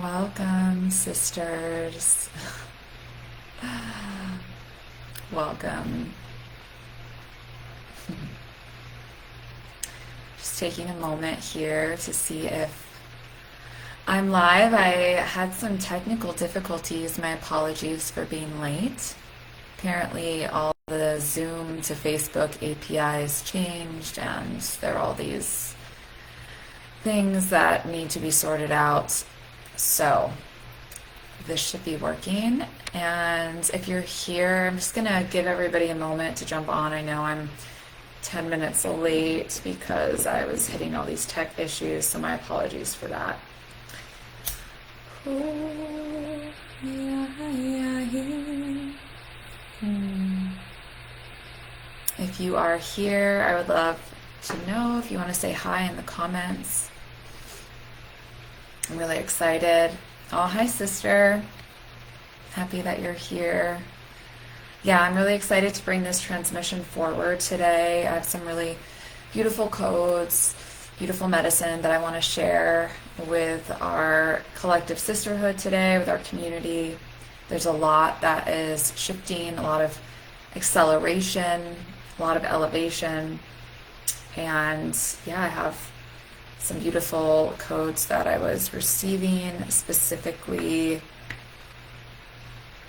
Welcome, sisters. Welcome. Just taking a moment here to see if I'm live. I had some technical difficulties. My apologies for being late. Apparently, all the Zoom to Facebook APIs changed, and there are all these things that need to be sorted out. So, this should be working. And if you're here, I'm just gonna give everybody a moment to jump on. I know I'm 10 minutes late because I was hitting all these tech issues, so my apologies for that. Oh, yeah, yeah, yeah. If you are here, I would love to know if you want to say hi in the comments. I'm really excited. Oh, hi, sister. Happy that you're here. Yeah, I'm really excited to bring this transmission forward today. I have some really beautiful codes, beautiful medicine that I want to share with our collective sisterhood today, with our community. There's a lot that is shifting, a lot of acceleration, a lot of elevation. And yeah, I have some beautiful codes that I was receiving specifically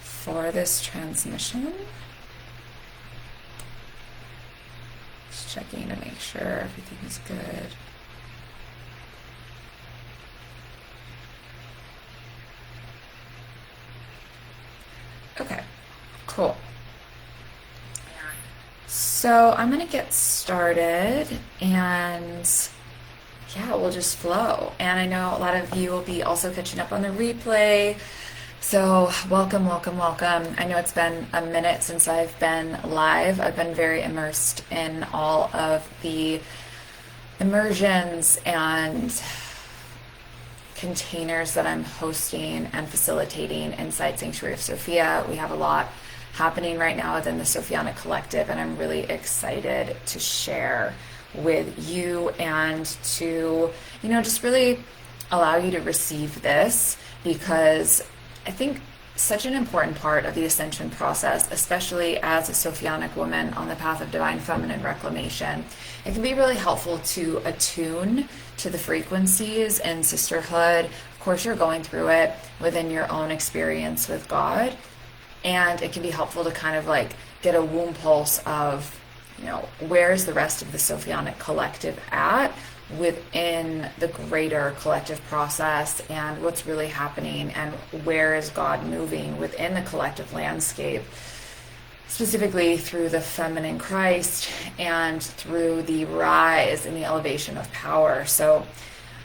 for this transmission. Just checking to make sure everything is good. Okay, cool. So I'm going to get started and yeah, we'll just flow. And I know a lot of you will be also catching up on the replay. So welcome, welcome, welcome. I know it's been a minute since I've been live. I've been very immersed in all of the immersions and containers that I'm hosting and facilitating inside Sanctuary of Sophia. We have a lot happening right now within the Sophianic collective, and I'm really excited to share with you and to, just really allow you to receive this, because I think such an important part of the ascension process, especially as a Sophianic woman on the path of divine feminine reclamation, it can be really helpful to attune to the frequencies in sisterhood. Of course, you're going through it within your own experience with God, and it can be helpful to kind of like get a womb pulse of, where is the rest of the Sophianic collective at within the greater collective process, and what's really happening, and where is God moving within the collective landscape, specifically through the feminine Christ and through the rise and the elevation of power. So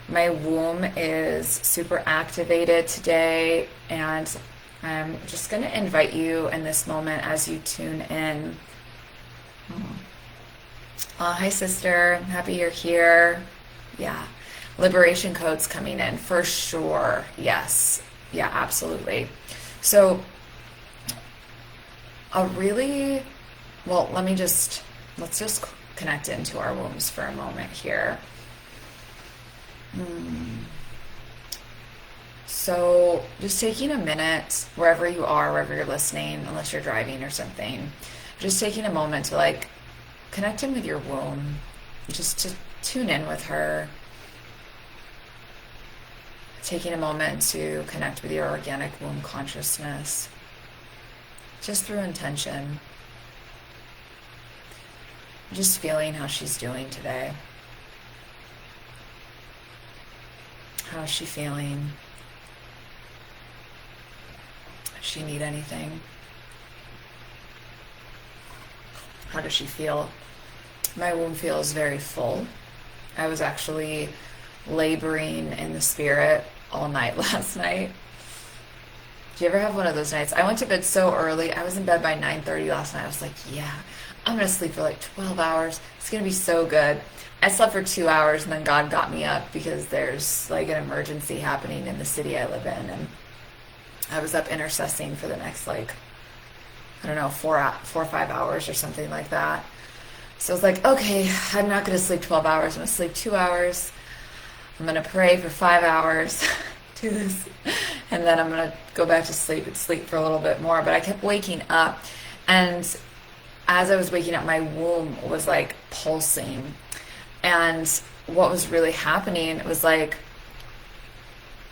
my womb is super activated today, and I'm just going to invite you in this moment as you tune in. Hi, sister. Happy you're here. Yeah. Liberation codes coming in for sure. Yes. Yeah, absolutely. So let's just connect into our wombs for a moment here. So just taking a minute, wherever you are, wherever you're listening, unless you're driving or something, just taking a moment to connect in with your womb, just to tune in with her, taking a moment to connect with your organic womb consciousness, just through intention, just feeling how she's doing today. How is she feeling? Does she need anything? How does she feel? My womb feels very full. I was actually laboring in the spirit all night last night. Do you ever have one of those nights? I went to bed so early. I was in bed by 9:30 last night. I was like, yeah, I'm going to sleep for 12 hours. It's going to be so good. I slept for 2 hours, and then God got me up because there's an emergency happening in the city I live in. And I was up intercessing for the next 4 or 5 hours or something like that. So I was like, okay, I'm not going to sleep 12 hours. I'm going to sleep 2 hours. I'm going to pray for 5 hours. do this. And then I'm going to go back to sleep and sleep for a little bit more. But I kept waking up. And as I was waking up, my womb was like pulsing. And what was really happening was like,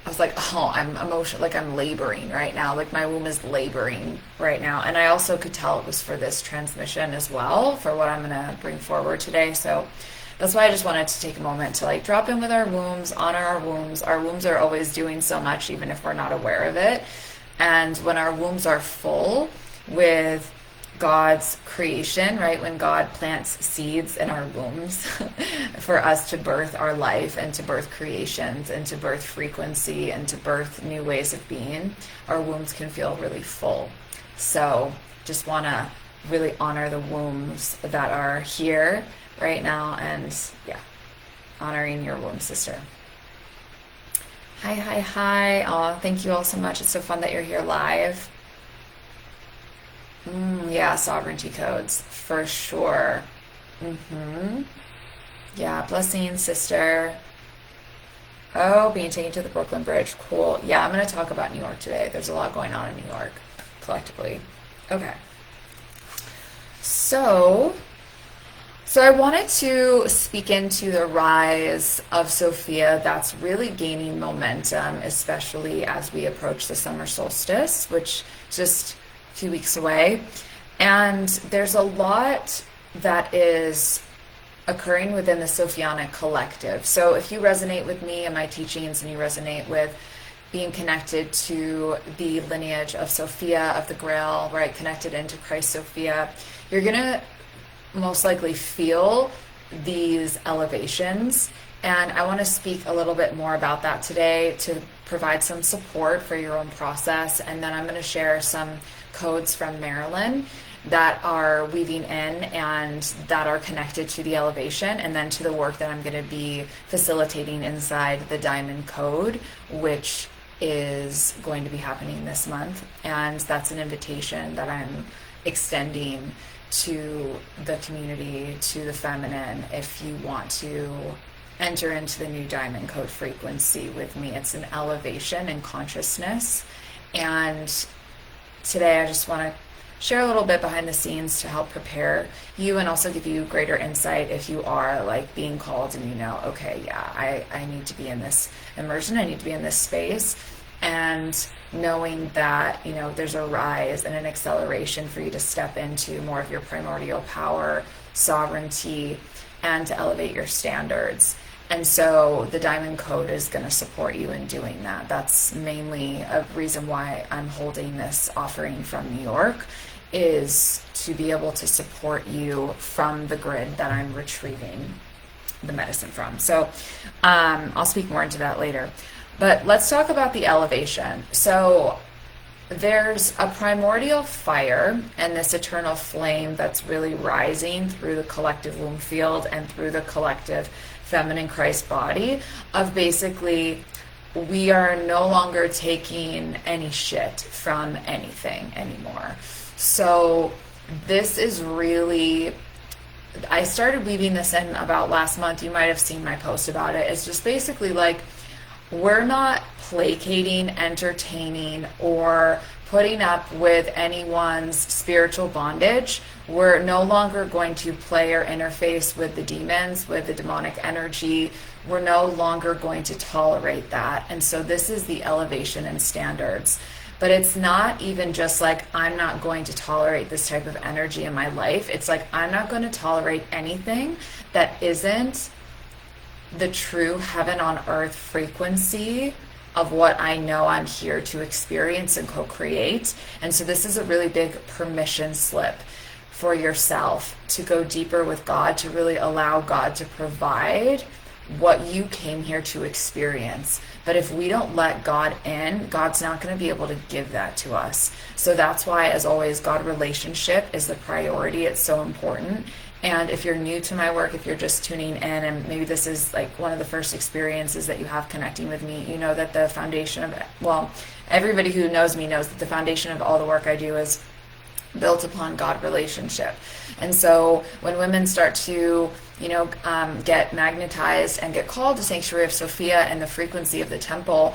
I was like, oh, I'm emotional, like I'm laboring right now. Like my womb is laboring right now. And I also could tell it was for this transmission as well, for what I'm going to bring forward today. So that's why I just wanted to take a moment to like drop in with our wombs, honor our wombs. Our wombs are always doing so much, even if we're not aware of it. And when our wombs are full with God's creation, right? When God plants seeds in our wombs for us to birth our life and to birth creations and to birth frequency and to birth new ways of being, our wombs can feel really full. So just want to really honor the wombs that are here right now, and yeah, honoring your womb, sister. Hi. Oh, thank you all so much. It's so fun that you're here live. Yeah, sovereignty codes, for sure. Yeah, blessings, sister. Oh, being taken to the Brooklyn Bridge. Cool. Yeah, I'm going to talk about New York today. There's a lot going on in New York, collectively. Okay. So I wanted to speak into the rise of Sophia that's really gaining momentum, especially as we approach the summer solstice, which is just few weeks away. And there's a lot that is occurring within the Sophianic collective. So if you resonate with me and my teachings, and you resonate with being connected to the lineage of Sophia, of the Grail, right, connected into Christ Sophia, you're going to most likely feel these elevations. And I want to speak a little bit more about that today to provide some support for your own process. And then I'm going to share some codes from Marilyn that are weaving in and that are connected to the elevation, and then to the work that I'm going to be facilitating inside the Diamond Code, which is going to be happening this month. And that's an invitation that I'm extending to the community, to the feminine, if you want to enter into the new Diamond Code frequency with me. It's an elevation in consciousness. And today I just want to share a little bit behind the scenes to help prepare you, and also give you greater insight if you are like being called and you know, okay, yeah, I need to be in this immersion, I need to be in this space. And knowing that, you know, there's a rise and an acceleration for you to step into more of your primordial power, sovereignty, and to elevate your standards. And so the Diamond Code is going to support you in doing that. That's mainly a reason why I'm holding this offering from New York, is to be able to support you from the grid that I'm retrieving the medicine from. So I'll speak more into that later. But let's talk about the elevation. So there's a primordial fire and this eternal flame that's really rising through the collective womb field and through the collective feminine Christ body, of basically, we are no longer taking any shit from anything anymore. So this is really, I started weaving this in about last month. You might have seen my post about it. It's just basically like, we're not placating, entertaining, or putting up with anyone's spiritual bondage. We're no longer going to play or interface with the demons, with the demonic energy. We're no longer going to tolerate that. And so this is the elevation in standards. But it's not even just like, I'm not going to tolerate this type of energy in my life. It's like, I'm not going to tolerate anything that isn't the true heaven on earth frequency of what I know I'm here to experience and co-create. And so this is a really big permission slip for yourself to go deeper with God, to really allow God to provide what you came here to experience. But if we don't let God in, God's not going to be able to give that to us. So that's why, as always, God relationship is the priority. It's so important. And if you're new to my work, if you're just tuning in, and maybe this is like one of the first experiences that you have connecting with me, you know that the foundation of, well, everybody who knows me knows that the foundation of all the work I do is built upon God relationship. And so when women start to, get magnetized and get called to Sanctuary of Sophia and the frequency of the temple,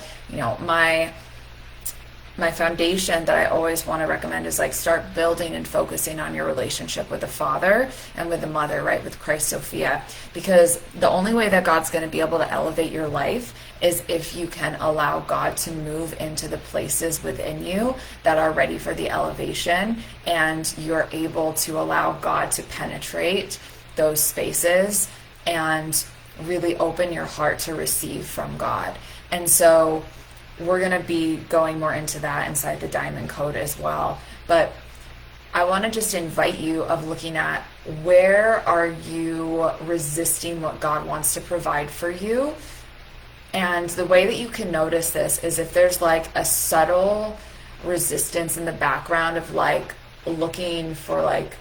my foundation that I always want to recommend is like start building and focusing on your relationship with the Father and with the Mother, right? With Christ Sophia. Because the only way that God's going to be able to elevate your life is if you can allow God to move into the places within you that are ready for the elevation, and you're able to allow God to penetrate those spaces and really open your heart to receive from God. And so we're going to be going more into that inside the Diamond Code as well. But I want to just invite you of looking at where are you resisting what God wants to provide for you. And the way that you can notice this is if there's like a subtle resistance in the background of like looking for like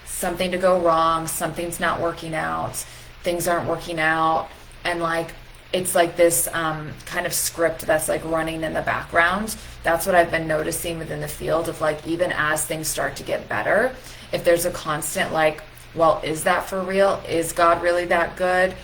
something to go wrong, something's not working out, things aren't working out, and like it's like this kind of script that's like running in the background. That's what I've been noticing within the field of like, even as things start to get better, if there's a constant like, well, is that for real? Is God really that good?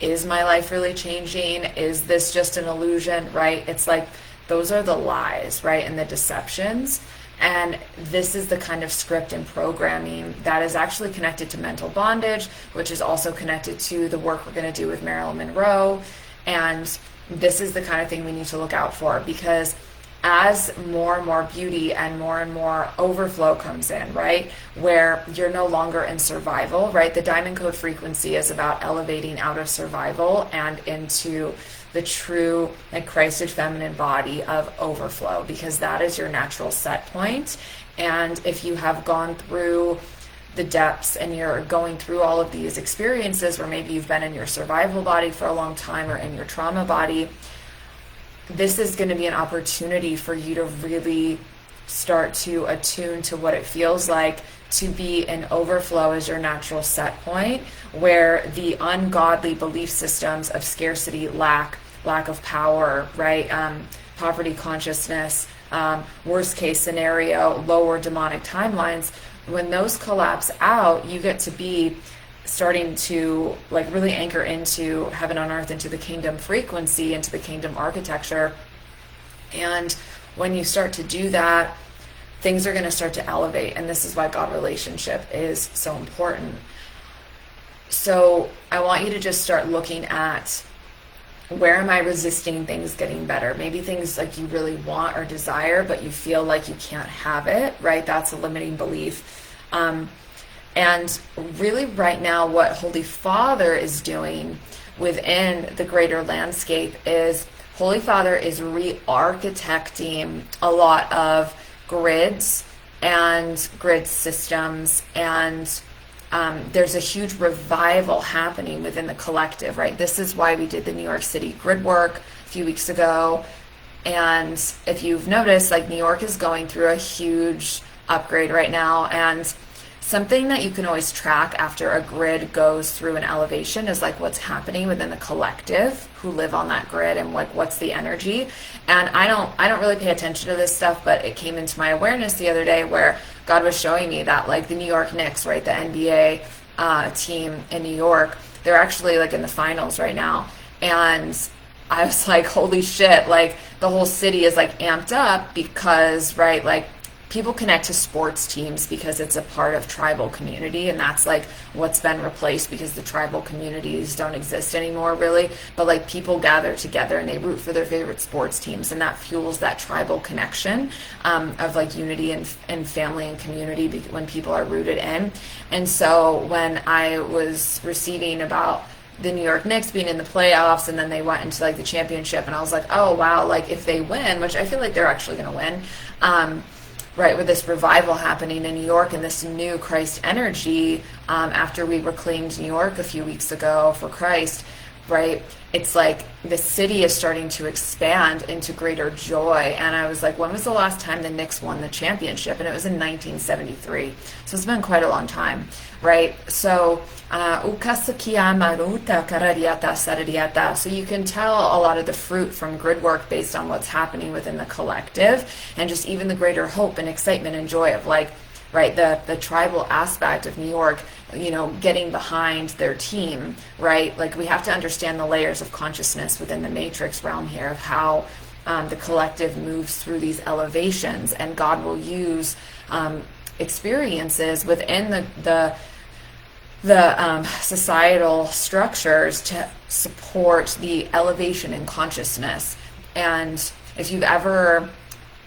Is my life really changing? Is this just an illusion, right? It's like, those are the lies, right? And the deceptions. And this is the kind of script and programming that is actually connected to mental bondage, which is also connected to the work we're going to do with Marilyn Monroe. And this is the kind of thing we need to look out for, because as more and more beauty and more overflow comes in, right, where you're no longer in survival, right? The Diamond Code frequency is about elevating out of survival and into the true and Christed feminine body of overflow, because that is your natural set point. And if you have gone through the depths and you're going through all of these experiences where maybe you've been in your survival body for a long time or in your trauma body, this is going to be an opportunity for you to really start to attune to what it feels like to be in overflow as your natural set point, where the ungodly belief systems of scarcity, lack of power, right? Poverty consciousness, worst case scenario, lower demonic timelines, when those collapse out, you get to be starting to like really anchor into heaven on earth, into the kingdom frequency, into the kingdom architecture. And when you start to do that, things are going to start to elevate. And this is why God relationship is so important. So I want you to just start looking at, where am I resisting things getting better? Maybe things like you really want or desire, but you feel like you can't have it, right? That's a limiting belief. And really right now, what Holy Father is doing within the greater landscape is Holy Father is re-architecting a lot of grids and grid systems, and there's a huge revival happening within the collective, right? This is why we did the New York City grid work a few weeks ago. And if you've noticed, like New York is going through a huge upgrade right now. And something that you can always track after a grid goes through an elevation is like what's happening within the collective who live on that grid, and like what's the energy. And I don't really pay attention to this stuff, but it came into my awareness the other day where God was showing me that like the New York Knicks, right, the NBA team in New York, they're actually like in the finals right now. And I was like, holy shit, like the whole city is like amped up because, right, like people connect to sports teams because it's a part of tribal community, and that's like what's been replaced because the tribal communities don't exist anymore really. But like people gather together and they root for their favorite sports teams, and that fuels that tribal connection of like unity and family and community when people are rooted in. And so when I was receiving about the New York Knicks being in the playoffs and then they went into like the championship, and I was like, oh wow, like if they win, which I feel like they're actually going to win, right, with this revival happening in New York and this new Christ energy, after we reclaimed New York a few weeks ago for Christ, right, it's like the city is starting to expand into greater joy. And I was like, when was the last time the Knicks won the championship? And it was in 1973. So it's been quite a long time, right? So so you can tell a lot of the fruit from grid work based on what's happening within the collective, and just even the greater hope and excitement and joy of like right? The tribal aspect of New York, getting behind their team, right? Like we have to understand the layers of consciousness within the matrix realm here of how the collective moves through these elevations, and God will use experiences within the societal structures to support the elevation in consciousness. And if you've ever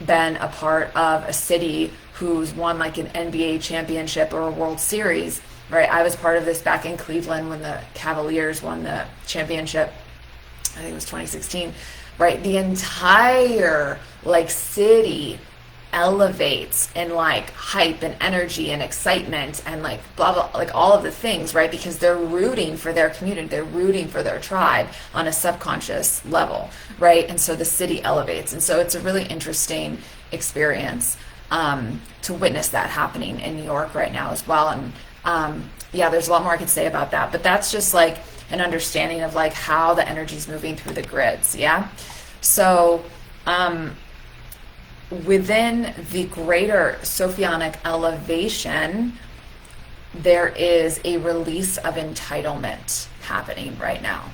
been a part of a city who's won like an NBA championship or a World Series, right? I was part of this back in Cleveland when the Cavaliers won the championship. I think it was 2016, right? The entire like city elevates in like hype and energy and excitement and like blah blah, like all of the things, right? Because they're rooting for their community, they're rooting for their tribe on a subconscious level, right? And so the city elevates, and so it's a really interesting experience to witness that happening in New York right now as well. And yeah, there's a lot more I could say about that, but that's just like an understanding of like how the energy is moving through the grids. Yeah. So within the greater Sophianic elevation, there is a release of entitlement happening right now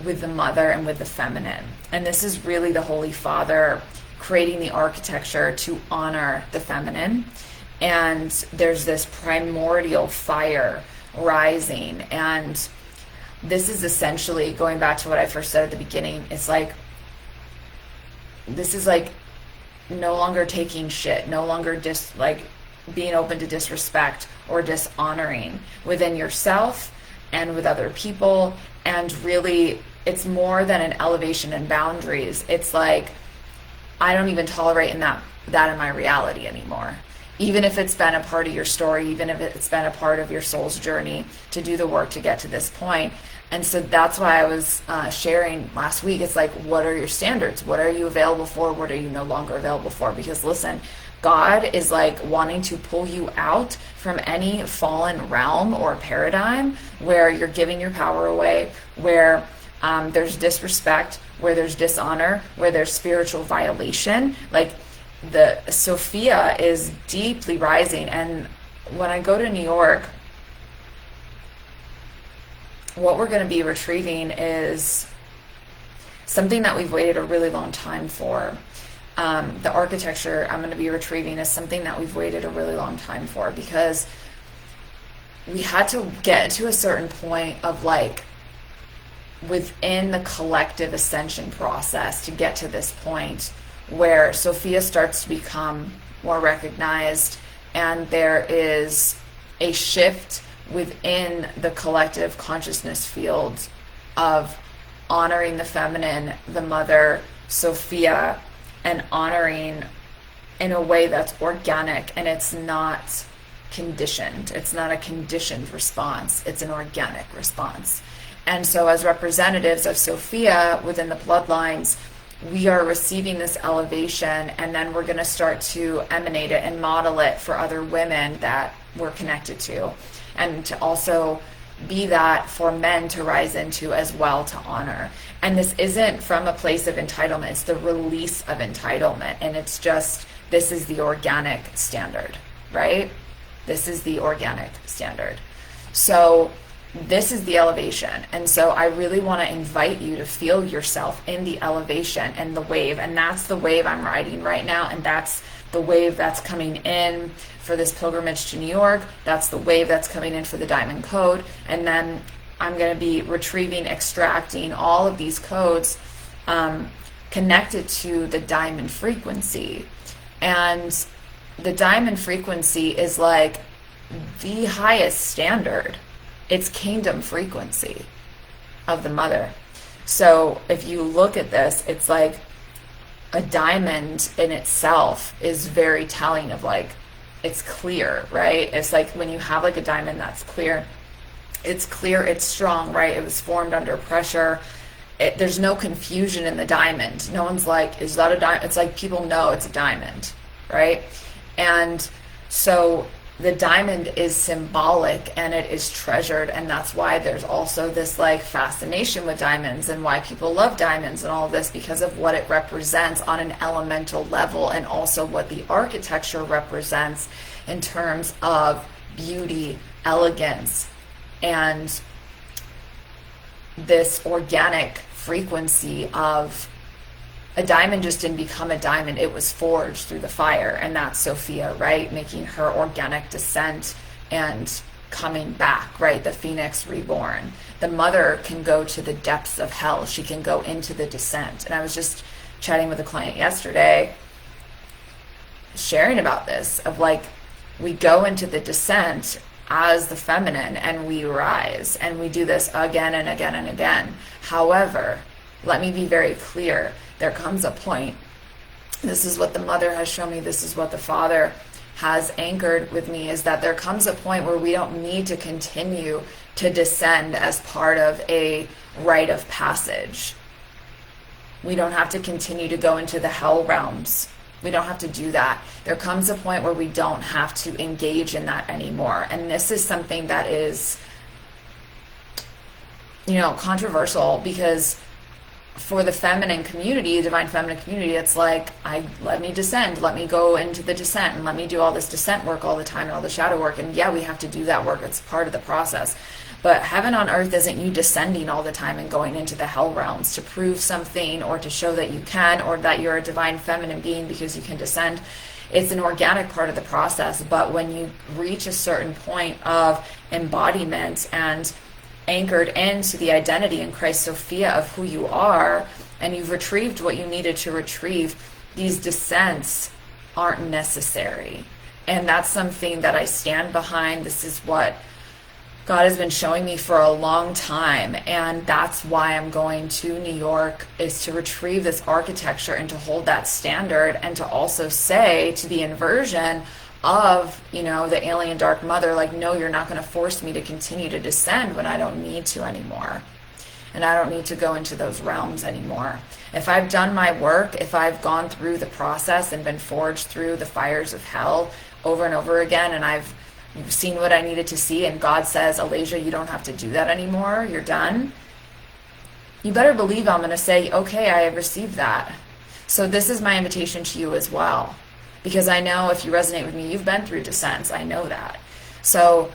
with the mother and with the feminine. And this is really the Holy Father creating the architecture to honor the feminine. And there's this primordial fire rising. And this is essentially going back to what I first said at the beginning. It's like, this is like no longer taking shit, no longer just like being open to disrespect or dishonoring within yourself and with other people. And really, it's more than an elevation in boundaries. It's like, I don't even tolerate that in my reality anymore. Even if it's been a part of your story, even if it's been a part of your soul's journey to do the work to get to this point. And so that's why I was sharing last week. It's like, what are your standards? What are you available for? What are you no longer available for? Because listen, God is like wanting to pull you out from any fallen realm or paradigm where you're giving your power away, where there's disrespect, where there's dishonor, where there's spiritual violation. Like the Sophia is deeply rising. And when I go to New York, what we're going to be retrieving is something that we've waited a really long time for. The architecture I'm going to be retrieving is something that we've waited a really long time for, because we had to get to a certain point of like within the collective ascension process to get to this point where Sophia starts to become more recognized, and there is a shift within the collective consciousness field of honoring the feminine, the mother, Sophia, and honoring in a way that's organic, and it's not conditioned. It's not a conditioned response. It's an organic response. And so as representatives of Sophia within the bloodlines, we are receiving this elevation, and then we're going to start to emanate it and model it for other women that we're connected to, and to also be that for men to rise into as well, to honor. And this isn't from a place of entitlement, it's the release of entitlement. And it's just, this is the organic standard, right? This is the organic standard. So this is the elevation. And so I really want to invite you to feel yourself in the elevation and the wave. And that's the wave I'm riding right now. And that's the wave that's coming in for this pilgrimage to New York. That's the wave that's coming in for the Diamond Code. And then I'm going to be retrieving, extracting all of these codes connected to the diamond frequency. And the diamond frequency is like the highest standard. It's kingdom frequency of the mother. So if you look at this, it's like a diamond in itself is very telling of like, it's clear, right? It's like when you have like a diamond that's clear, it's strong, right? It was formed under pressure. There's no confusion in the diamond. No one's like, is that a diamond? It's like people know it's a diamond, right? And so the diamond is symbolic and it is treasured, and that's why there's also this like fascination with diamonds and why people love diamonds and all of this, because of what it represents on an elemental level, and also what the architecture represents in terms of beauty, elegance, and this organic frequency of a diamond just didn't become a diamond, it was forged through the fire. And that's Sophia, right? Making her organic descent and coming back, right? The phoenix reborn. The mother can go to the depths of hell. She can go into the descent. And I was just chatting with a client yesterday, sharing about this, of like, we go into the descent as the feminine and we rise, and we do this again and again and again. However, let me be very clear. There comes a point, this is what the mother has shown me, this is what the father has anchored with me, is that there comes a point where we don't need to continue to descend as part of a rite of passage. We don't have to continue to go into the hell realms. We don't have to do that. There comes a point where we don't have to engage in that anymore. And this is something that is, controversial, because for the feminine community, divine feminine community, it's like, let me descend, let me go into the descent, and let me do all this descent work all the time and all the shadow work. And yeah, we have to do that work. It's part of the process. But heaven on earth isn't you descending all the time and going into the hell realms to prove something or to show that you can, or that you're a divine feminine being because you can descend. It's an organic part of the process. But when you reach a certain point of embodiment and anchored into the identity in Christ Sophia of who you are, and you've retrieved what you needed to retrieve, these descents aren't necessary. And that's something that I stand behind. This is what God has been showing me for a long time, and that's why I'm going to New York, is to retrieve this architecture and to hold that standard, and to also say to the inversion of, the alien dark mother, like, no, you're not going to force me to continue to descend when I don't need to anymore. And I don't need to go into those realms anymore. If I've done my work, if I've gone through the process and been forged through the fires of hell over and over again, and I've seen what I needed to see, and God says, Alasia, you don't have to do that anymore, you're done, you better believe I'm going to say, okay, I have received that. So this is my invitation to you as well. Because I know if you resonate with me, you've been through descents. I know that. So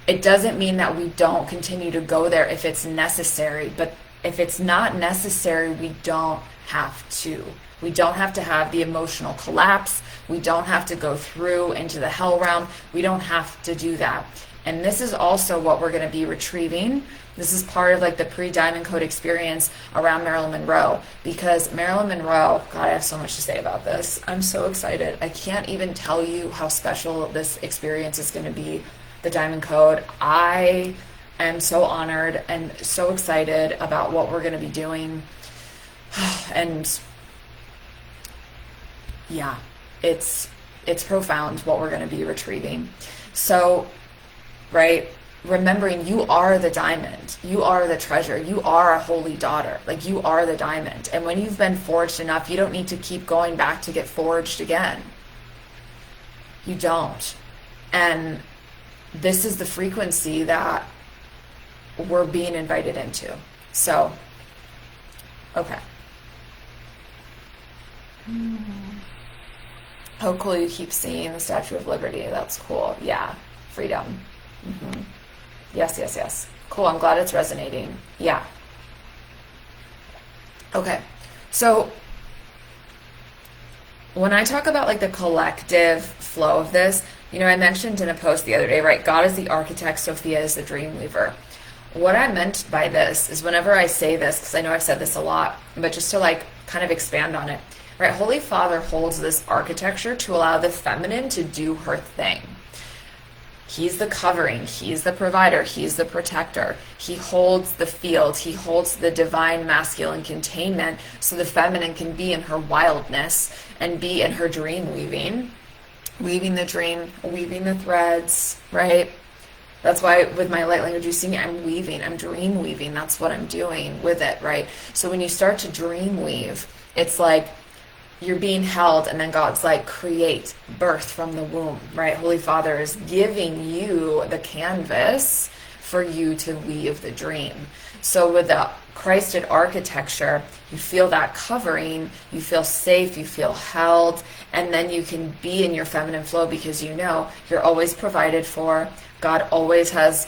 it doesn't mean that we don't continue to go there if it's necessary. But if it's not necessary, we don't have to. We don't have to have the emotional collapse. We don't have to go through into the hell realm. We don't have to do that. And this is also what we're going to be retrieving. This is part of like the pre-Diamond Code experience around Marilyn Monroe, because Marilyn Monroe, God, I have so much to say about this. I'm so excited. I can't even tell you how special this experience is going to be, the Diamond Code. I am so honored and so excited about what we're going to be doing. And yeah, it's profound what we're going to be retrieving. So, right, remembering you are the diamond, you are the treasure, you are a holy daughter, like you are the diamond. And when you've been forged enough, you don't need to keep going back to get forged again. You don't. And this is the frequency that we're being invited into. So, okay. Oh, cool, you keep seeing the Statue of Liberty. That's cool. Yeah, freedom. Mm-hmm. Yes. Cool, I'm glad it's resonating. Yeah. Okay, so when I talk about like the collective flow of this, I mentioned in a post the other day, right? God is the architect, Sophia is the dream weaver. What I meant by this is, whenever I say this, because I know I've said this a lot, but just to like kind of expand on it, right? Holy Father holds this architecture to allow the feminine to do her thing. He's the covering, he's the provider, he's the protector. He holds the field, he holds the divine masculine containment so the feminine can be in her wildness and be in her dream weaving the dream, weaving the threads, right? That's why with my light language, you see me, I'm dream weaving. That's what I'm doing with it, right? So when you start to dream weave, it's like you're being held, and then God's like, create, birth from the womb, right? Holy Father is giving you the canvas for you to weave the dream. So with the Christed architecture, you feel that covering, you feel safe, you feel held, and then you can be in your feminine flow because you know you're always provided for. God always has,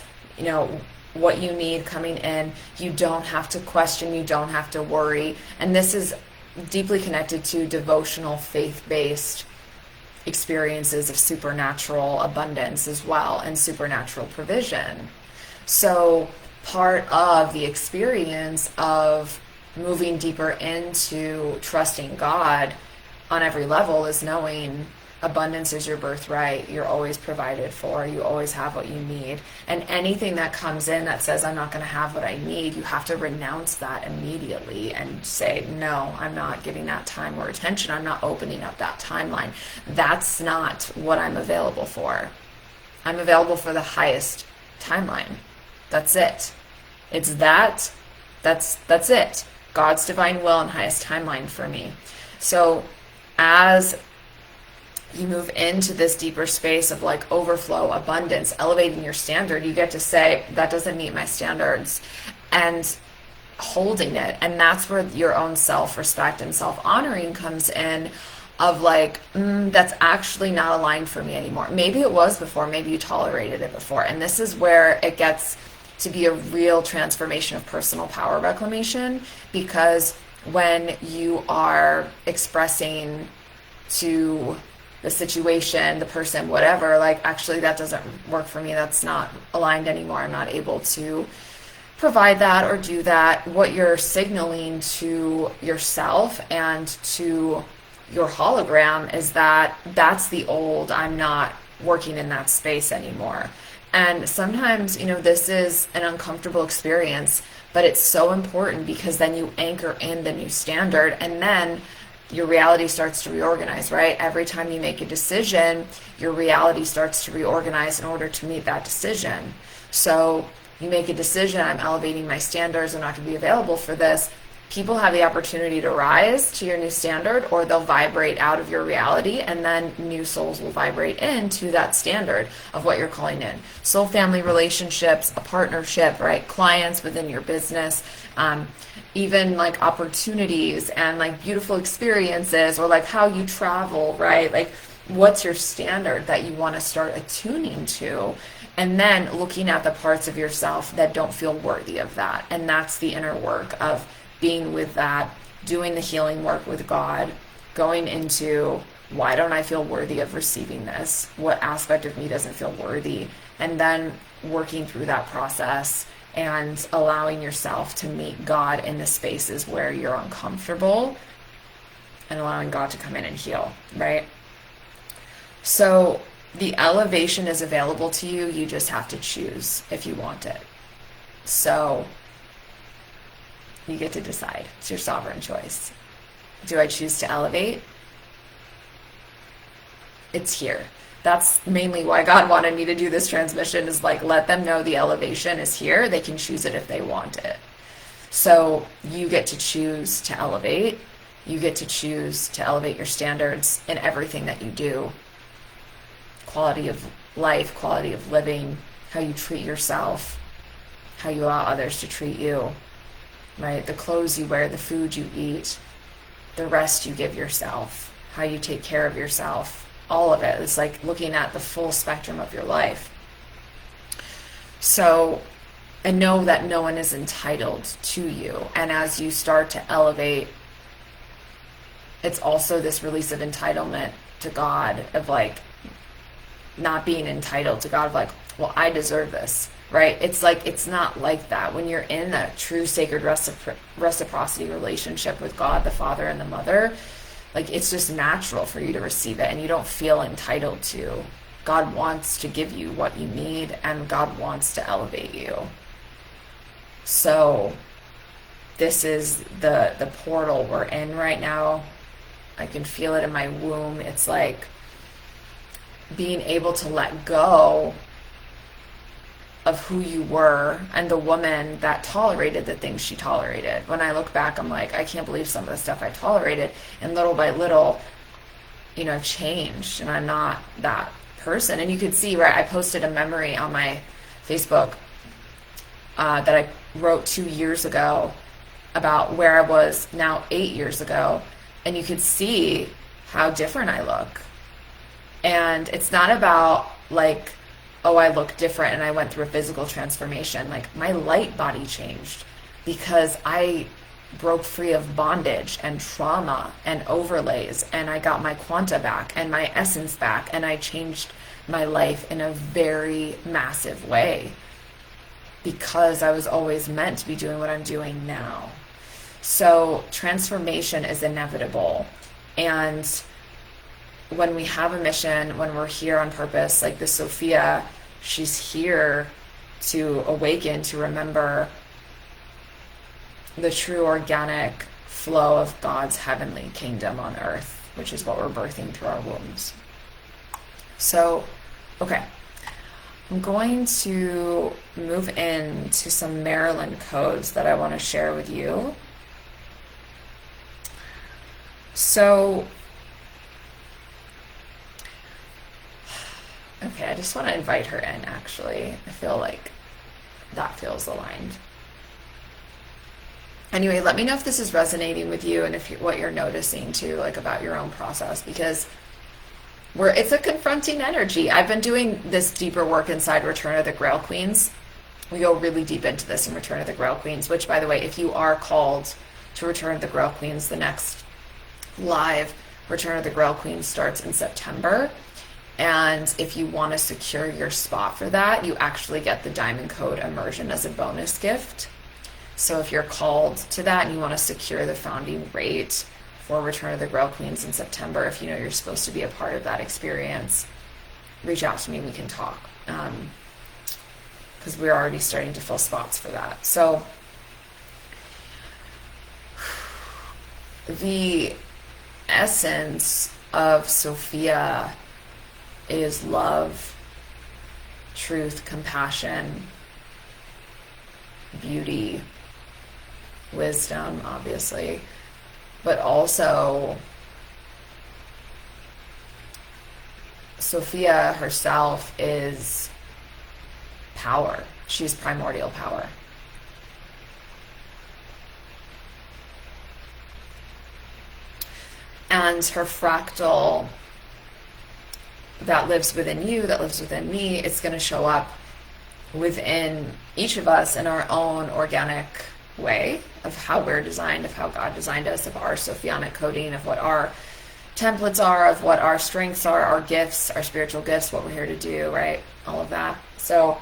what you need coming in. You don't have to question, you don't have to worry. And this is deeply connected to devotional, faith-based experiences of supernatural abundance as well, and supernatural provision. So part of the experience of moving deeper into trusting God on every level is knowing abundance is your birthright. You're always provided for. You always have what you need. And anything that comes in that says, I'm not going to have what I need, you have to renounce that immediately and say, no, I'm not giving that time or attention. I'm not opening up that timeline. That's not what I'm available for. I'm available for the highest timeline. That's it. It's that's it. God's divine will and highest timeline for me. So as you move into this deeper space of like overflow, abundance, elevating your standard, you get to say, that doesn't meet my standards, and holding it. And that's where your own self-respect and self-honoring comes in, of like, that's actually not aligned for me anymore. Maybe it was before, maybe you tolerated it before. And this is where it gets to be a real transformation of personal power reclamation, because when you are expressing to the situation, the person, whatever, like, actually that doesn't work for me, that's not aligned anymore, I'm not able to provide that or do that, what you're signaling to yourself and to your hologram is that that's the old, I'm not working in that space anymore. And sometimes, this is an uncomfortable experience, but it's so important, because then you anchor in the new standard, and then your reality starts to reorganize, right? Every time you make a decision, your reality starts to reorganize in order to meet that decision. So you make a decision, I'm elevating my standards, I'm not going to be available for this. People have the opportunity to rise to your new standard, or they'll vibrate out of your reality, and then new souls will vibrate into that standard of what you're calling in. Soul family relationships, a partnership, right? Clients within your business, even like opportunities and like beautiful experiences, or like how you travel, right? Like, what's your standard that you want to start attuning to? And then looking at the parts of yourself that don't feel worthy of that. And that's the inner work of being with that, doing the healing work with God, going into, why don't I feel worthy of receiving this? What aspect of me doesn't feel worthy? And then working through that process and allowing yourself to meet God in the spaces where you're uncomfortable, and allowing God to come in and heal, right? So the elevation is available to you. You just have to choose if you want it. So you get to decide. It's your sovereign choice. Do I choose to elevate? It's here. That's mainly why God wanted me to do this transmission, is like, let them know the elevation is here. They can choose it if they want it. So you get to choose to elevate. You get to choose to elevate your standards in everything that you do. Quality of life, quality of living, how you treat yourself, how you allow others to treat you, right? The clothes you wear, the food you eat, the rest you give yourself, how you take care of yourself, all of it. It's like looking at the full spectrum of your life. So, and know that no one is entitled to you. And as you start to elevate, it's also this release of entitlement to God, of like not being entitled to God, of like, well, I deserve this, right? It's like, it's not like that. When you're in that true sacred reciprocity relationship with God, the Father and the Mother, like, it's just natural for you to receive it, and you don't feel entitled to. God wants to give you what you need, and God wants to elevate you. So this is the portal we're in right now. I can feel it in my womb. It's like being able to let go of who you were and the woman that tolerated the things she tolerated. When I look back, I'm like, I can't believe some of the stuff I tolerated. And little by little, I've changed and I'm not that person. And you could see, right, I posted a memory on my Facebook that I wrote 2 years ago about where I was now 8 years ago. And you could see how different I look. And it's not about like, oh, I look different and I went through a physical transformation. Like my light body changed because I broke free of bondage and trauma and overlays, and I got my quanta back and my essence back, and I changed my life in a very massive way because I was always meant to be doing what I'm doing now. So transformation is inevitable. And when we have a mission, when we're here on purpose, like the Sophia, she's here to awaken, to remember the true organic flow of God's heavenly kingdom on earth, which is what we're birthing through our wombs. So, okay. I'm going to move into some Marilyn codes that I want to share with you. So, okay, I just want to invite her in, actually. I feel like that feels aligned. Anyway, let me know if this is resonating with you and if what you're noticing too, like about your own process, because it's a confronting energy. I've been doing this deeper work inside Return of the Grail Queens. We go really deep into this in Return of the Grail Queens, which, by the way, if you are called to Return of the Grail Queens, the next live Return of the Grail Queens starts in September. And if you want to secure your spot for that, you actually get the Diamond Code Immersion as a bonus gift. So if you're called to that and you want to secure the founding rate for Return of the Grail Queens in September, if you know you're supposed to be a part of that experience, reach out to me, we can talk. Because we're already starting to fill spots for that. So the essence of Sophia is love, truth, compassion, beauty, wisdom, obviously, but also Sophia herself is power. She's primordial power. And her fractal that lives within you, that lives within me, it's going to show up within each of us in our own organic way of how we're designed, of how God designed us, of our Sophianic coding, of what our templates are, of what our strengths are, our gifts, our spiritual gifts, what we're here to do, right? All of that. So,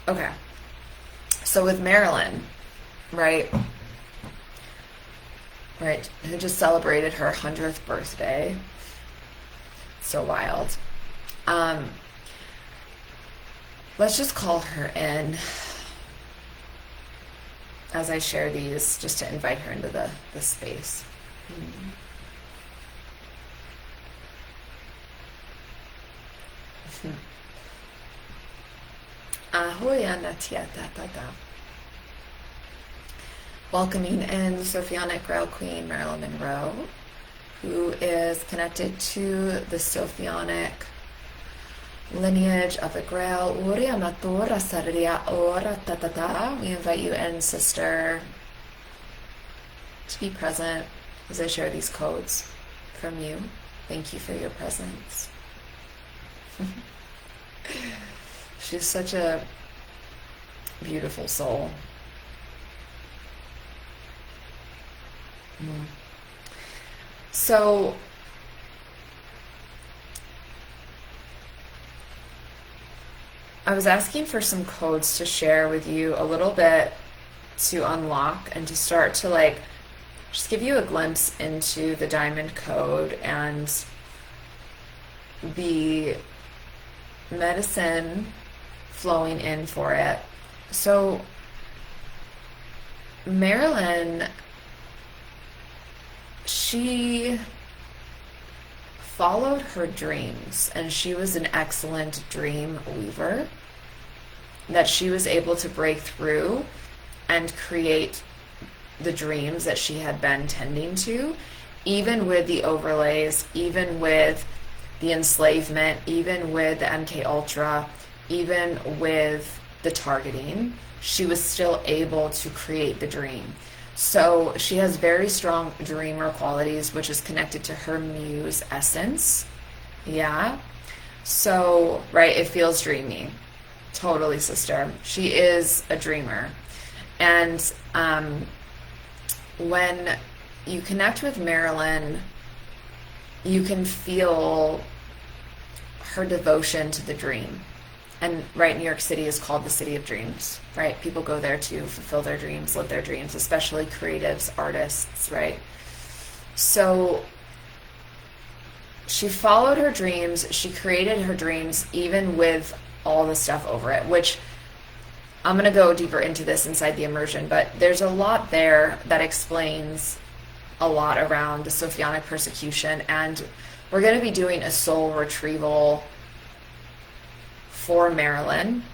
okay. So with Marilyn, right, who just celebrated her 100th birthday. So wild. Let's just call her in as I share these, just to invite her into the space. Ahoy, Anatiata. Welcoming in Sophianic Grail Queen Marilyn Monroe, who is connected to the Sophianic lineage of the Grail. We invite you in, sister, to be present as I share these codes from you. Thank you for your presence. She's such a beautiful soul. So I was asking for some codes to share with you a little bit to unlock and to start to like just give you a glimpse into the diamond code and the medicine flowing in for it. So Marilyn, she followed her dreams, and she was an excellent dream weaver, that she was able to break through and create the dreams that she had been tending to, even with the overlays, even with the enslavement, even with the MK Ultra, even with the targeting, she was still able to create the dream. So she has very strong dreamer qualities, which is connected to her muse essence. Yeah. So, right, it feels dreamy. Totally, sister. She is a dreamer. And when you connect with Marilyn, you can feel her devotion to the dream. And right, New York City is called the City of Dreams, right? People go there to fulfill their dreams, live their dreams, especially creatives, artists, right? So she followed her dreams. She created her dreams, even with all the stuff over it, which I'm going to go deeper into this inside the immersion, but there's a lot there that explains a lot around the Sophianic persecution. And we're going to be doing a soul retrieval for Marilyn.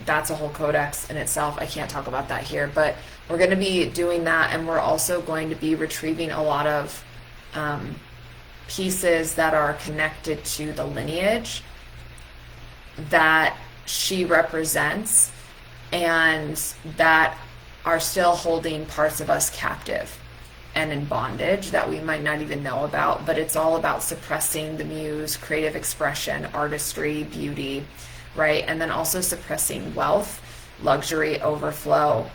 That's a whole codex in itself. I can't talk about that here, but we're going to be doing that, and we're also going to be retrieving a lot of pieces that are connected to the lineage that she represents and that are still holding parts of us captive and in bondage that we might not even know about. But it's all about suppressing the muse, creative expression, artistry, beauty, right? And then also suppressing wealth, luxury, overflow,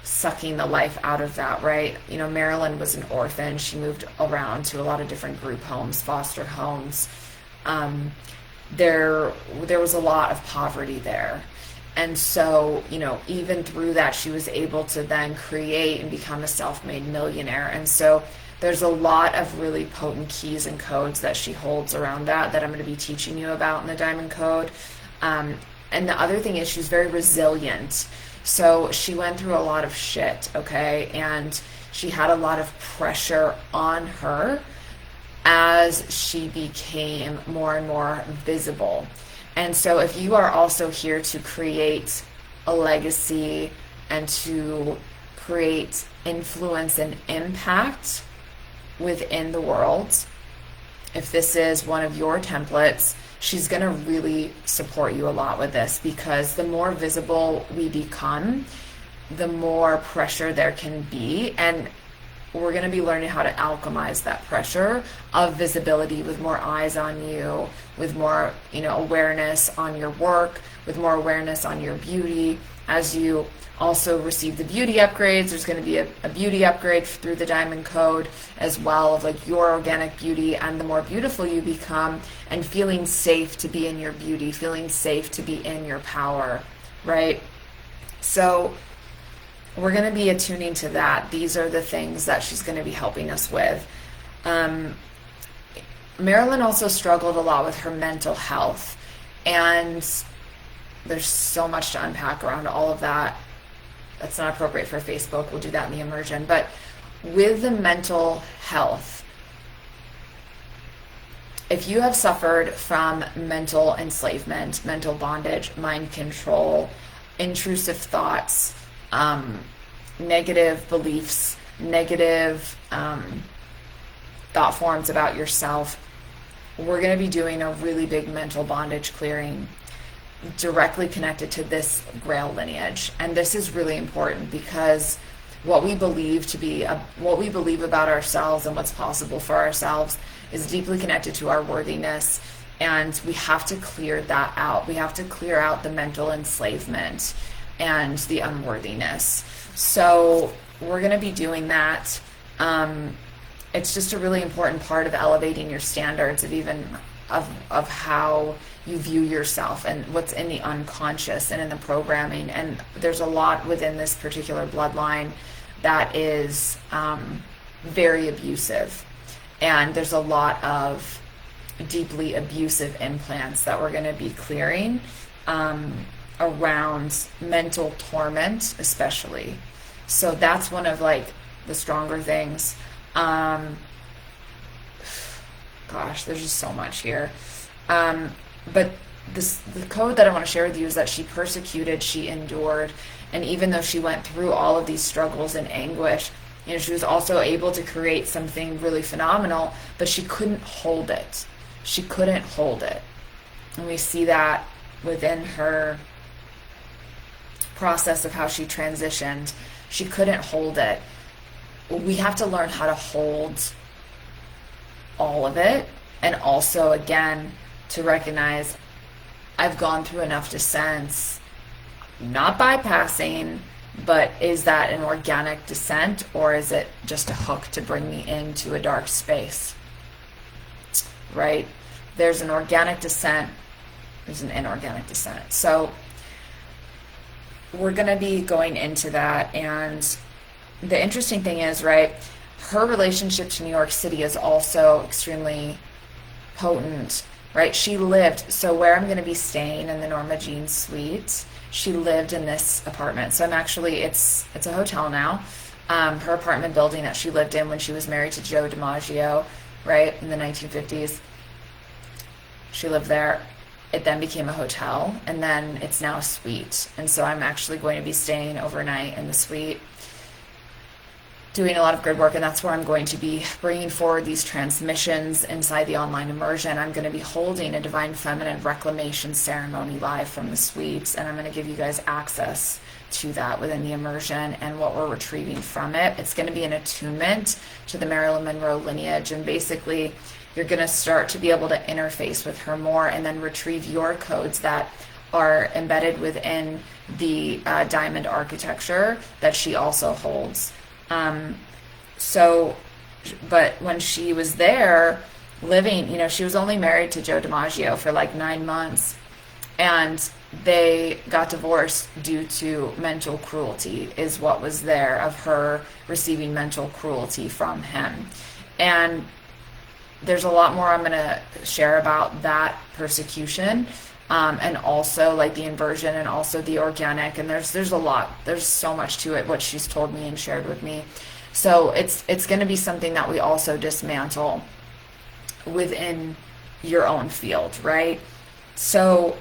sucking the life out of that, right? You know, Marilyn was an orphan. She moved around to a lot of different group homes, foster homes. There was a lot of poverty there. And so, you know, even through that, she was able to then create and become a self-made millionaire. And so there's a lot of really potent keys and codes that she holds around that I'm going to be teaching you about in the Diamond Code. And the other thing is she's very resilient. So she went through a lot of shit, okay? And she had a lot of pressure on her as she became more and more visible. And so if you are also here to create a legacy and to create influence and impact within the world, if this is one of your templates, she's going to really support you a lot with this, because the more visible we become, the more pressure there can be. And we're going to be learning how to alchemize that pressure of visibility with more eyes on you, with more, you know, awareness on your work, with more awareness on your beauty. As you also receive the beauty upgrades, there's going to be a beauty upgrade through the Diamond Code as well, of like your organic beauty. And the more beautiful you become, and feeling safe to be in your beauty, feeling safe to be in your power, right? So we're going to be attuning to that. These are the things that she's going to be helping us with. Marilyn also struggled a lot with her mental health, and there's so much to unpack around all of that. That's not appropriate for Facebook. We'll do that in the immersion. But with the mental health, if you have suffered from mental enslavement, mental bondage, mind control, intrusive thoughts, negative beliefs, negative thought forms about yourself, we're going to be doing a really big mental bondage clearing directly connected to this Grail lineage. And this is really important, because what we believe what we believe about ourselves and what's possible for ourselves is deeply connected to our worthiness. And we have to clear that out. We have to clear out the mental enslavement and the unworthiness. So we're going to be doing that. It's just a really important part of elevating your standards of how you view yourself and what's in the unconscious and in the programming. And there's a lot within this particular bloodline that is very abusive. And there's a lot of deeply abusive implants that we're going to be clearing around mental torment especially. So that's one of like the stronger things. gosh, there's just so much here. But the code that I want to share with you is that she persecuted, she endured, and even though she went through all of these struggles and anguish, she was also able to create something really phenomenal, but she couldn't hold it. She couldn't hold it. And we see that within her process of how she transitioned. She couldn't hold it. We have to learn how to hold all of it, and also, again, to recognize I've gone through enough descents, not bypassing, but is that an organic descent, or is it just a hook to bring me into a dark space? Right? There's an organic descent, there's an inorganic descent. So we're going to be going into that. And the interesting thing is, right, her relationship to New York City is also extremely potent, right? She lived, so where I'm going to be staying in the Norma Jean Suite, she lived in this apartment. So I'm actually, it's a hotel now. Her apartment building that she lived in when she was married to Joe DiMaggio, right, in the 1950s. She lived there. It then became a hotel, and then it's now a suite. And so I'm actually going to be staying overnight in the suite, doing a lot of grid work, and that's where I'm going to be bringing forward these transmissions inside the online immersion. I'm going to be holding a Divine Feminine Reclamation ceremony live from the suites, and I'm going to give you guys access to that within the immersion and what we're retrieving from it. It's going to be an attunement to the Marilyn Monroe lineage, and basically you're going to start to be able to interface with her more and then retrieve your codes that are embedded within the diamond architecture that she also holds. But when she was there living, she was only married to Joe DiMaggio for like 9 months, and they got divorced due to mental cruelty, is what was there of her receiving mental cruelty from him. And there's a lot more I'm going to share about that persecution, and also like the inversion and also the organic, and there's a lot, there's so much to it, what she's told me and shared with me. So it's going to be something that we also dismantle within your own field, right? So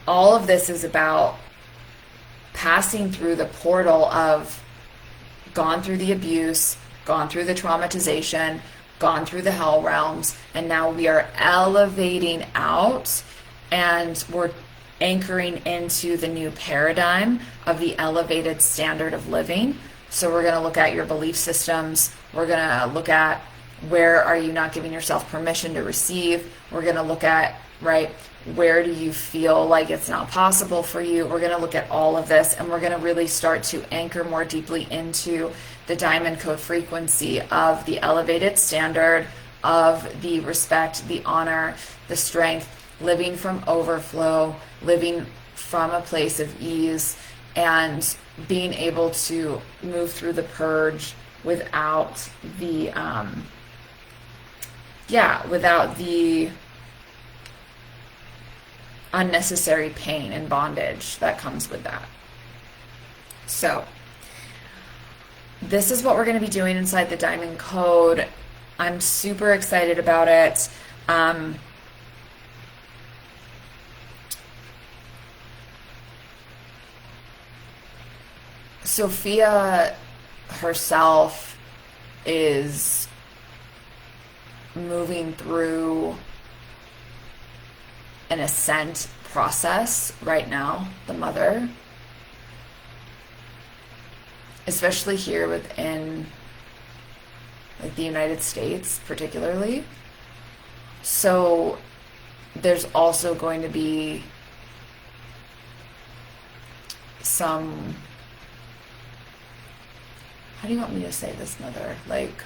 all of this is about passing through the portal of gone through the abuse, gone through the traumatization, gone through the hell realms, and now we are elevating out, and we're anchoring into the new paradigm of the elevated standard of living. So we're going to look at your belief systems. We're going to look at where are you not giving yourself permission to receive. We're going to look at, right, where do you feel like it's not possible for you. We're going to look at all of this, and we're going to really start to anchor more deeply into the diamond code frequency of the elevated standard, of the respect, the honor, the strength, living from overflow, living from a place of ease, and being able to move through the purge without the unnecessary pain and bondage that comes with that. So this is what we're going to be doing inside the Diamond Code. I'm super excited about it. Sophia herself is moving through an ascent process right now, the mother, especially here within like the United States particularly. So there's also going to be some, how do you want me to say this, mother? Like,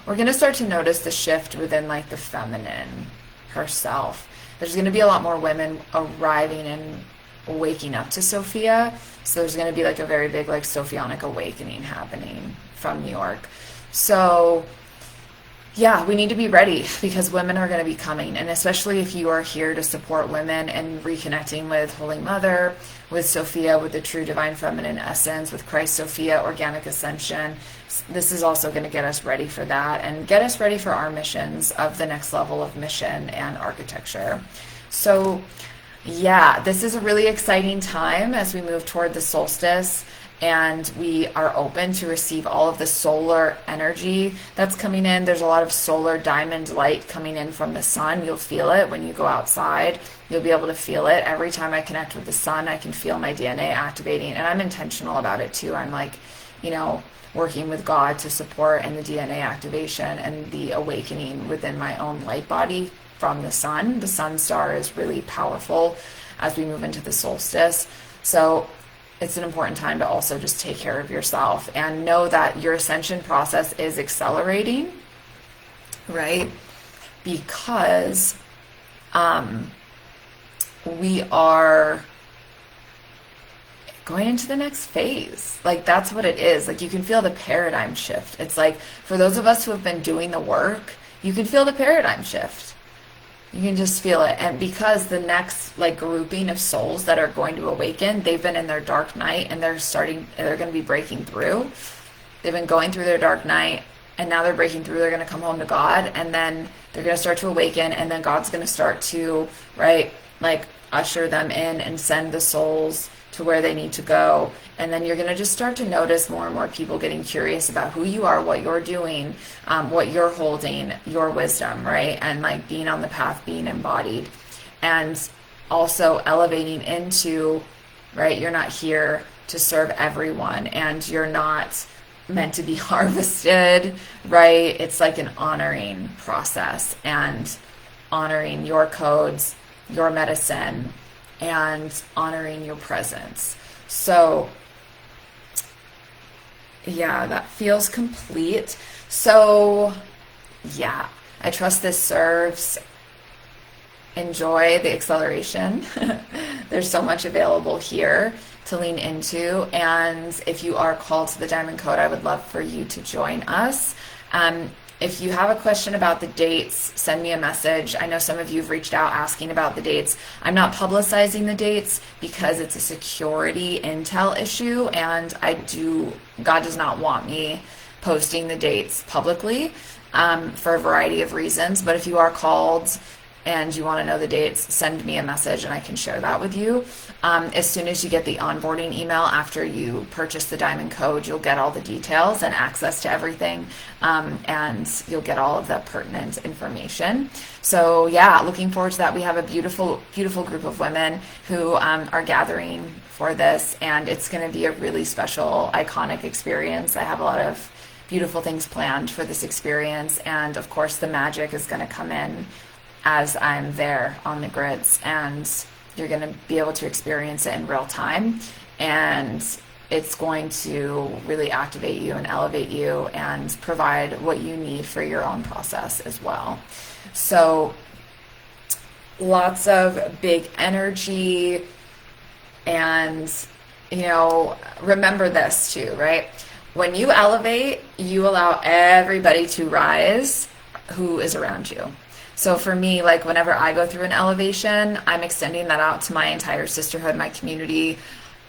we're going to start to notice the shift within like the feminine herself. There's going to be a lot more women arriving and waking up to Sophia. So there's going to be like a very big like Sophianic awakening happening from New York. So Yeah, we need to be ready because women are going to be coming. And especially if you are here to support women and reconnecting with Holy Mother, with Sophia, with the true divine feminine essence, with Christ Sophia, organic ascension, this is also going to get us ready for that and get us ready for our missions of the next level of mission and architecture. So, yeah, this is a really exciting time as we move toward the solstice, and we are open to receive all of the solar energy that's coming in. There's a lot of solar diamond light coming in from the sun. You'll feel it when you go outside. You'll be able to feel it. Every time I connect with the sun, I can feel my DNA activating, and I'm intentional about it too. I'm like, working with God to support in the DNA activation and the awakening within my own light body from the sun. The sun star is really powerful as we move into the solstice. So it's an important time to also just take care of yourself and know that your ascension process is accelerating, right? Because we are going into the next phase. Like, that's what it is. Like, you can feel the paradigm shift. It's like, for those of us who have been doing the work, you can feel the paradigm shift. You can just feel it. And because the next grouping of souls that are going to awaken, they've been in their dark night and they're going to be breaking through. They've been going through their dark night and now they're breaking through. They're going to come home to God, and then they're going to start to awaken, and then God's going to start to, usher them in and send the souls to where they need to go. And then you're going to just start to notice more and more people getting curious about who you are, what you're doing, what you're holding, your wisdom, right? And being on the path, being embodied, and also elevating into, right? You're not here to serve everyone, and you're not meant to be harvested, right? It's like an honoring process and honoring your codes, your medicine, and honoring your presence. So yeah, that feels complete. So yeah, I trust this serves. Enjoy the acceleration. There's so much available here to lean into. And if you are called to the Diamond Code, I would love for you to join us. If you have a question about the dates, send me a message. I know some of you have reached out asking about the dates. I'm not publicizing the dates because it's a security intel issue, and God does not want me posting the dates publicly for a variety of reasons. But if you are called and you want to know the dates, send me a message and I can share that with you. As soon as you get the onboarding email after you purchase the Diamond Code, you'll get all the details and access to everything, and you'll get all of that pertinent information. So yeah, looking forward to that. We have a beautiful, beautiful group of women who are gathering for this, and it's going to be a really special, iconic experience. I have a lot of beautiful things planned for this experience, and of course the magic is going to come in as I'm there on the grids, and you're going to be able to experience it in real time, and it's going to really activate you and elevate you and provide what you need for your own process as well. So lots of big energy, and remember this too, right? When you elevate, you allow everybody to rise who is around you. So for me, whenever I go through an elevation, I'm extending that out to my entire sisterhood, my community,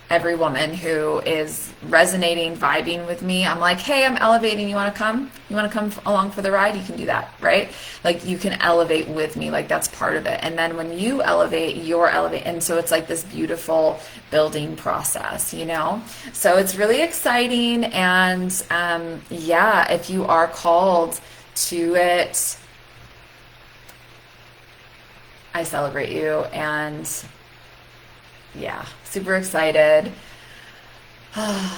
every woman who is resonating, vibing with me. I'm like, hey, I'm elevating. You want to come? You want to come along for the ride? You can do that, right? You can elevate with me. That's part of it. And then when you elevate, you're elevating. And so it's this beautiful building process, So it's really exciting. And yeah, if you are called to it, I celebrate you, and yeah, super excited. And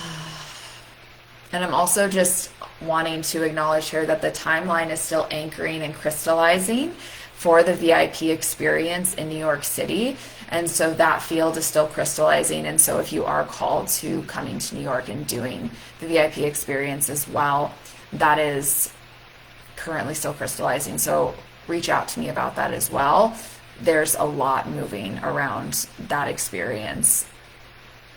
I'm also just wanting to acknowledge here that the timeline is still anchoring and crystallizing for the VIP experience in New York City. And so that field is still crystallizing. And so if you are called to coming to New York and doing the VIP experience as well, that is currently still crystallizing. So reach out to me about that as well. There's a lot moving around that experience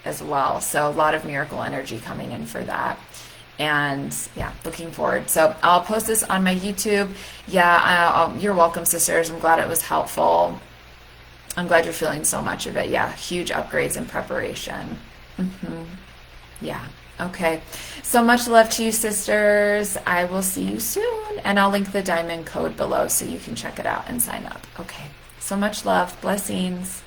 as well. So a lot of miracle energy coming in for that. And yeah, looking forward. So I'll post this on my YouTube. Yeah, you're welcome, sisters. I'm glad it was helpful. I'm glad you're feeling so much of it. Yeah, huge upgrades in preparation. Yeah. Okay. So much love to you, sisters. I will see you soon. And I'll link the diamond code below so you can check it out and sign up. Okay. So much love. Blessings.